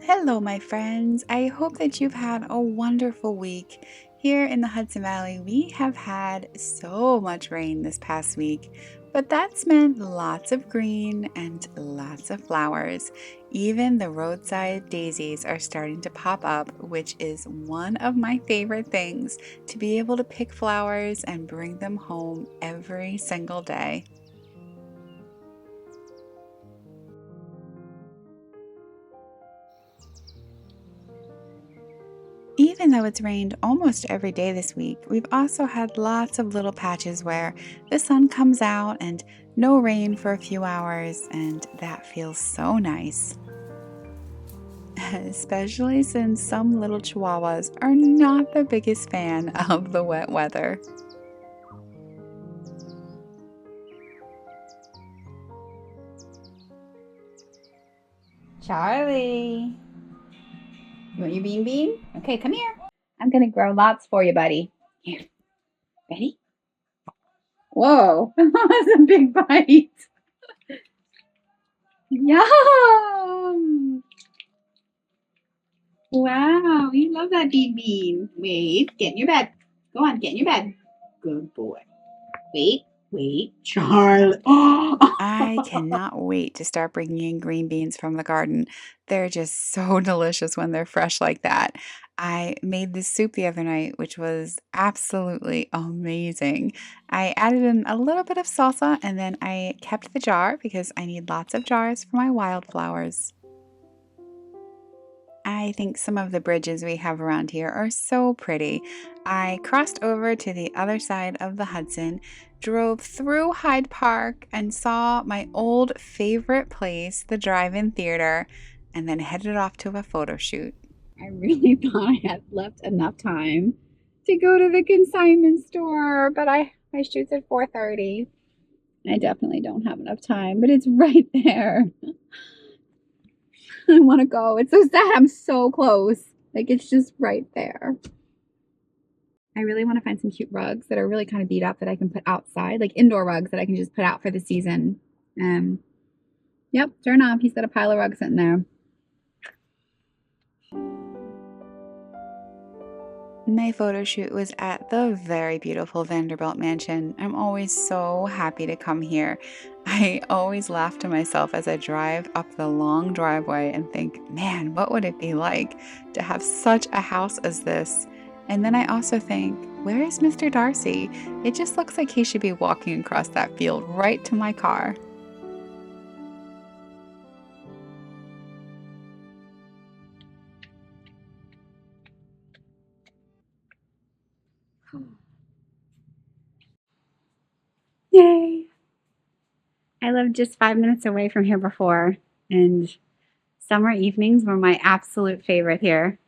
Hello, my friends. I hope that you've had a wonderful week. Here in the Hudson Valley, we have had so much rain this past week, but that's meant lots of green and lots of flowers. Even the roadside daisies are starting to pop up, which is one of my favorite things to be able to pick flowers and bring them home every single day. Even though it's rained almost every day this week, we've also had lots of little patches where the sun comes out and no rain for a few hours, and that feels so nice. Especially since some little chihuahuas are not the biggest fan of the wet weather. Charlie, you want your bean bean? Okay, come here. I'm gonna grow lots for you, buddy. Here, ready? Whoa, that was a big bite. Yum! Wow, you love that bean bean. Wait, get in your bed. Go on, get in your bed. Good boy. Wait, Charlie. I cannot wait to start bringing in green beans from the garden. They're just so delicious when they're fresh like that. I made this soup the other night, which was absolutely amazing. I added in a little bit of salsa and then I kept the jar because I need lots of jars for my wildflowers. I think some of the bridges we have around here are so pretty. I crossed over to the other side of the Hudson, drove through Hyde Park, and saw my old favorite place, the drive-in theater, and then headed off to a photo shoot. I really thought I had left enough time to go to the consignment store, but my shoot's at 4:30. I definitely don't have enough time, but it's right there. I want to go. It's so sad. I'm so close. Like, it's just right there. I really want to find some cute rugs that are really kind of beat up that I can put outside, like indoor rugs that I can just put out for the season. Yep, sure enough, he's got a pile of rugs sitting there. My photo shoot was at the very beautiful Vanderbilt mansion. I'm always so happy to come here. I always laugh to myself as I drive up the long driveway and think, man, what would it be like to have such a house as this? And then I also think, where is Mr. Darcy? It just looks like he should be walking across that field right to my car. Yay! I lived just 5 minutes away from here before, and summer evenings were my absolute favorite here.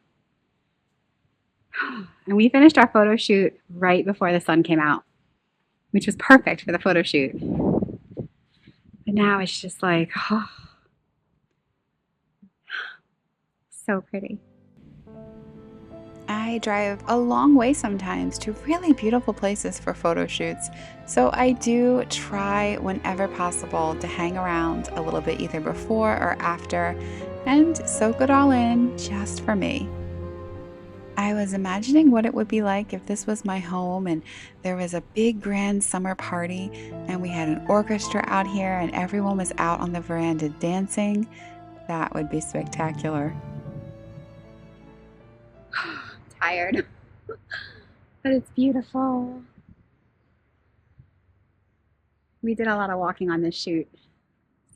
And we finished our photo shoot right before the sun came out, which was perfect for the photo shoot. But now it's just like, oh, so pretty. I drive a long way sometimes to really beautiful places for photo shoots, so I do try whenever possible to hang around a little bit either before or after and soak it all in just for me. I was imagining what it would be like if this was my home and there was a big grand summer party and we had an orchestra out here and everyone was out on the veranda dancing. That would be spectacular. Tired, but it's beautiful. We did a lot of walking on this shoot,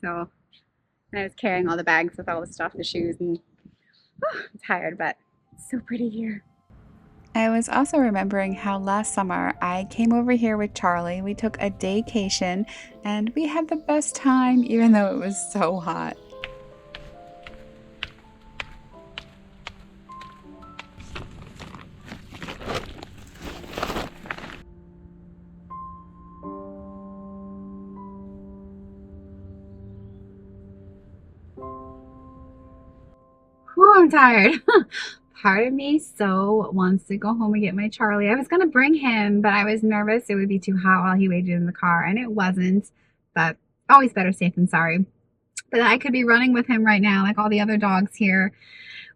so I was carrying all the bags with all the stuff, the shoes, and I'm tired, but it's so pretty here. I was also remembering how last summer I came over here with Charlie. We took a daycation and we had the best time even though it was so hot. Whew, I'm tired. Part of me so wants to go home and get my Charlie. I was going to bring him, but I was nervous it would be too hot while he waited in the car, and it wasn't. But always better safe than sorry. But I could be running with him right now, like all the other dogs here.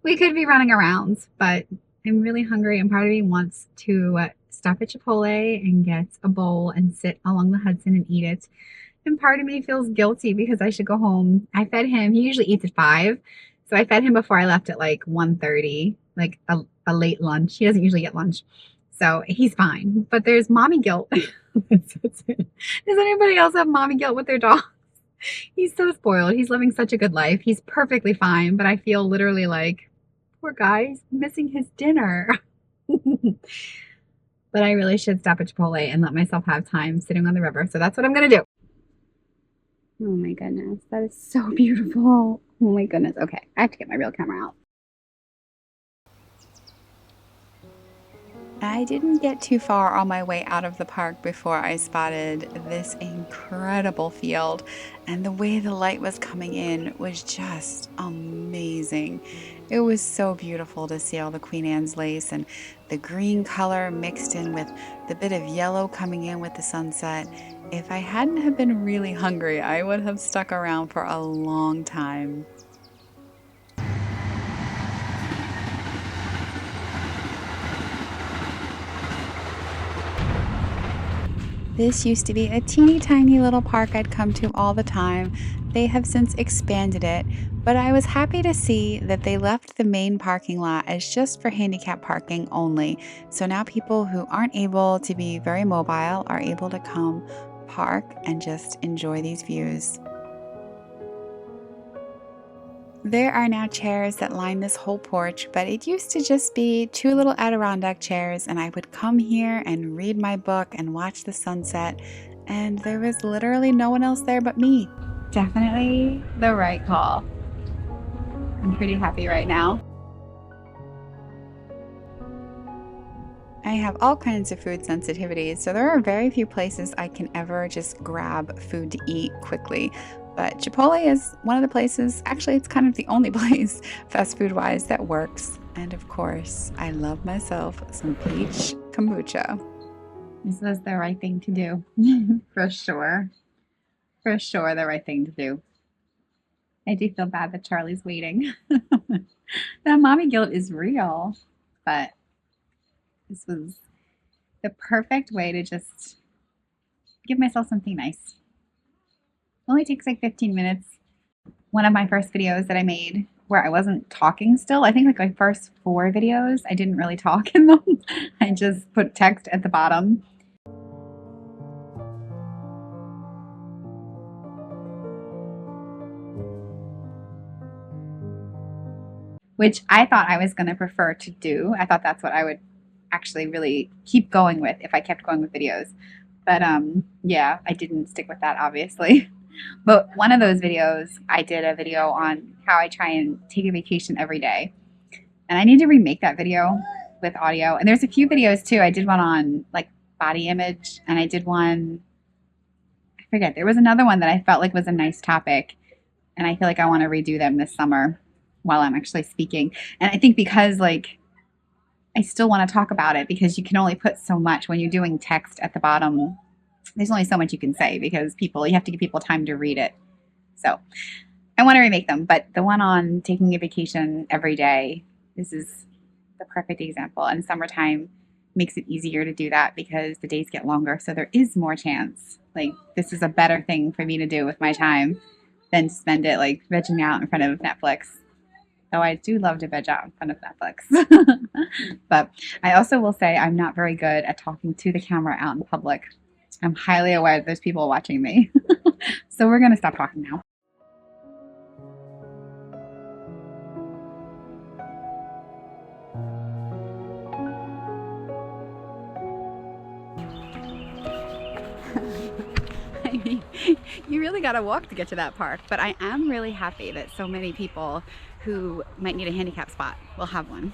We could be running around, but I'm really hungry, and part of me wants to stop at Chipotle and get a bowl and sit along the Hudson and eat it. And part of me feels guilty because I should go home. I fed him. He usually eats at 5. So I fed him before I left at like 1:30, like a late lunch. He doesn't usually get lunch. So he's fine. But there's mommy guilt. Does anybody else have mommy guilt with their dog? He's so spoiled. He's living such a good life. He's perfectly fine. But I feel literally like, poor guy, he's missing his dinner. But I really should stop at Chipotle and let myself have time sitting on the river. So that's what I'm going to do. Oh my goodness. That is so beautiful. Oh my goodness. Okay. I have to get my real camera out. I didn't get too far on my way out of the park before I spotted this incredible field, and the way the light was coming in was just amazing. It was so beautiful to see all the Queen Anne's lace and the green color mixed in with the bit of yellow coming in with the sunset. If I hadn't have been really hungry, I would have stuck around for a long time. This used to be a teeny tiny little park I'd come to all the time. They have since expanded it, but I was happy to see that they left the main parking lot as just for handicap parking only. So now people who aren't able to be very mobile are able to come park and just enjoy these views. There are now chairs that line this whole porch, but it used to just be 2 little Adirondack chairs, and I would come here and read my book and watch the sunset, and there was literally no one else there but me. Definitely the right call. I'm pretty happy right now. I have all kinds of food sensitivities, so there are very few places I can ever just grab food to eat quickly. But Chipotle is one of the places, actually it's kind of the only place, fast food wise, that works. And of course, I love myself some peach kombucha. This was the right thing to do, for sure. For sure the right thing to do. I do feel bad that Charlie's waiting. That mommy guilt is real, but this was the perfect way to just give myself something nice. It only takes like 15 minutes. One of my first videos that I made where I wasn't talking still, I think like my first 4 videos, I didn't really talk in them. I just put text at the bottom. Which I thought I was going to prefer to do. I thought that's what I would actually really keep going with if I kept going with videos. But yeah, I didn't stick with that, obviously. But one of those videos, I did a video on how I try and take a vacation every day. And I need to remake that video with audio. And there's a few videos too. I did one on like body image, and I did one, I forget, there was another one that I felt like was a nice topic. And I feel like I want to redo them this summer while I'm actually speaking. And I think because like I still want to talk about it, because you can only put so much when you're doing text at the bottom. There's only so much you can say because you have to give people time to read it. So I want to remake them, but the one on taking a vacation every day, this is the perfect example. And summertime makes it easier to do that because the days get longer. So there is more chance. Like this is a better thing for me to do with my time than to spend it like vegging out in front of Netflix. Though I do love to veg out in front of Netflix. But I also will say I'm not very good at talking to the camera out in public. I'm highly aware that there's people watching me. So we're going to stop talking now. I mean, you really got to walk to get to that park, but I am really happy that so many people who might need a handicap spot will have one.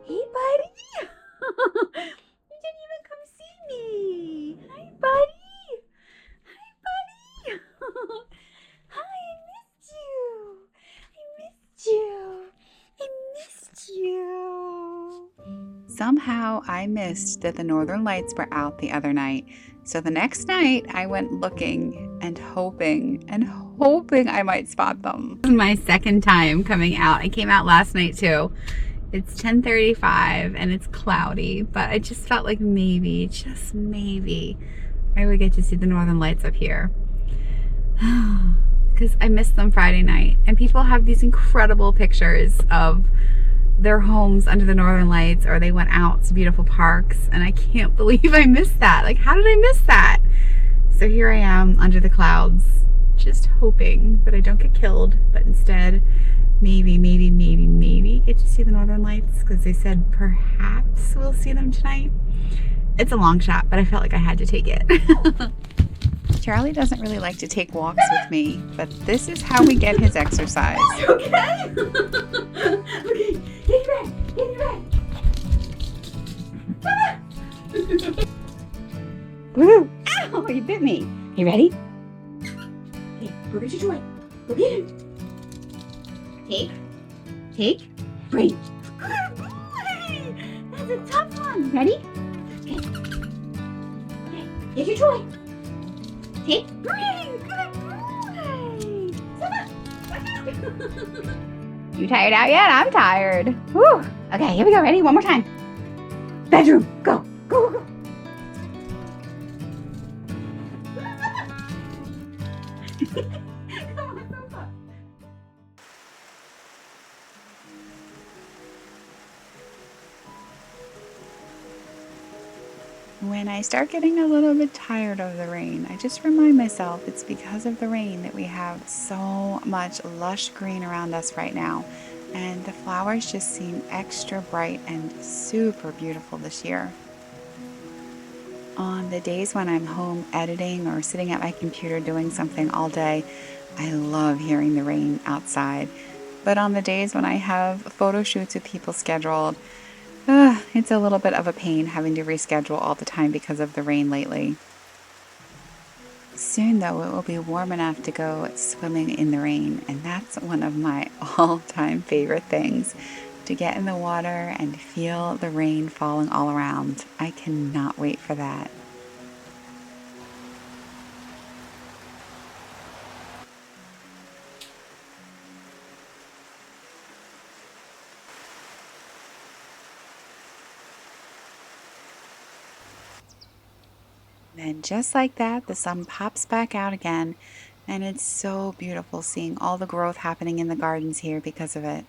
Hey, buddy! You didn't even come see me! Hi, buddy! Hi, Somehow I missed that the northern lights were out the other night. So the next night I went looking and hoping I might spot them. This is my second time coming out. I came out last night too. It's 10:35 and it's cloudy, but I just felt like maybe, just maybe, I would get to see the northern lights up here. Because I missed them Friday night, and people have these incredible pictures of their homes under the northern lights, or they went out to beautiful parks, and I can't believe I missed that. Like, how did I miss that? So here I am under the clouds, just hoping that I don't get killed, but instead maybe get to see the northern lights, because they said perhaps we'll see them tonight. It's a long shot, but I felt like I had to take it. Charlie doesn't really like to take walks with me, but this is how we get his exercise. Okay. Okay, get ready. Come on. Woo! Ow! You bit me. You ready? Okay, go get your toy. Go get him. Take, breathe. Good boy! That's a tough one. Ready? Okay. Okay, get your toy. Take, breathe. Good boy. You tired out yet? I'm tired. Whew. Okay, here we go. Ready? One more time. Bedroom. Go. Go, go, go. When I start getting a little bit tired of the rain, I just remind myself it's because of the rain that we have so much lush green around us right now. And the flowers just seem extra bright and super beautiful this year. On the days when I'm home editing or sitting at my computer doing something all day, I love hearing the rain outside. But on the days when I have photo shoots with people scheduled, it's a little bit of a pain having to reschedule all the time because of the rain lately. Soon, though, it will be warm enough to go swimming in the rain, and that's one of my all-time favorite things, to get in the water and feel the rain falling all around. I cannot wait for that. And just like that, the sun pops back out again, and it's so beautiful seeing all the growth happening in the gardens here because of it.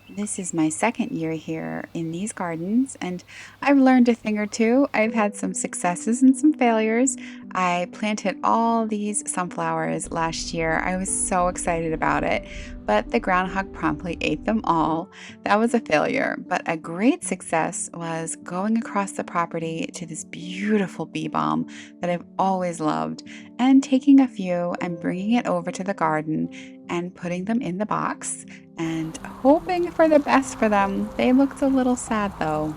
This is my second year here in these gardens, and I've learned a thing or two. I've had some successes and some failures. I planted all these sunflowers last year. I was so excited about it, but the groundhog promptly ate them all. That was a failure, but a great success was going across the property to this beautiful bee balm that I've always loved, and taking a few and bringing it over to the garden and putting them in the box and hoping for the best for them. They looked a little sad though.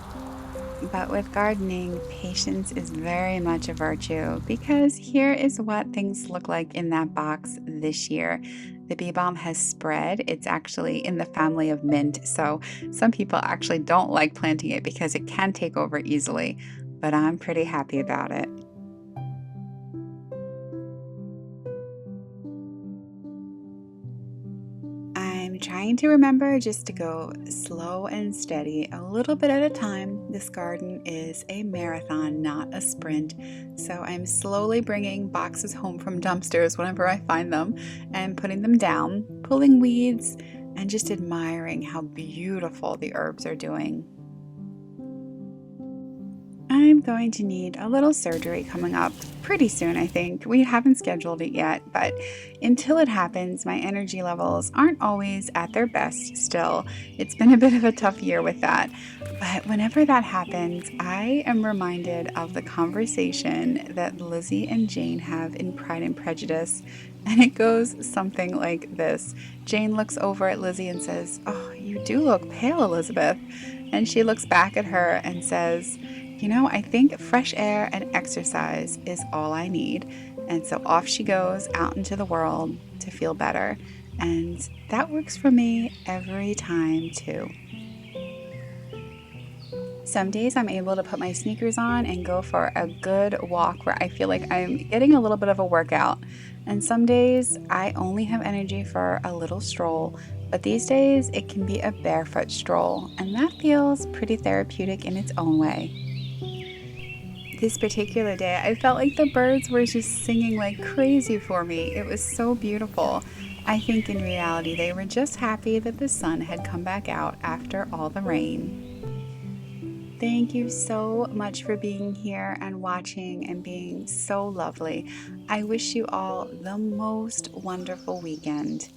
But with gardening, patience is very much a virtue, because here is what things look like in that box this year. The bee balm has spread. It's actually in the family of mint, so some people actually don't like planting it because it can take over easily, but I'm pretty happy about it. I'm trying to remember just to go slow and steady, a little bit at a time. This garden is a marathon, not a sprint. So I'm slowly bringing boxes home from dumpsters whenever I find them and putting them down, pulling weeds, and just admiring how beautiful the herbs are doing. I'm going to need a little surgery coming up pretty soon, I think. We haven't scheduled it yet, but until it happens, my energy levels aren't always at their best still. It's been a bit of a tough year with that. But whenever that happens, I am reminded of the conversation that Lizzie and Jane have in Pride and Prejudice. And it goes something like this. Jane looks over at Lizzie and says, "Oh, you do look pale, Elizabeth." And she looks back at her and says, "You know, I think fresh air and exercise is all I need." And so off she goes out into the world to feel better. And that works for me every time too. Some days I'm able to put my sneakers on and go for a good walk where I feel like I'm getting a little bit of a workout. And some days I only have energy for a little stroll, but these days it can be a barefoot stroll, and that feels pretty therapeutic in its own way. This particular day, I felt like the birds were just singing like crazy for me. It was so beautiful. I think in reality, they were just happy that the sun had come back out after all the rain. Thank you so much for being here and watching and being so lovely. I wish you all the most wonderful weekend.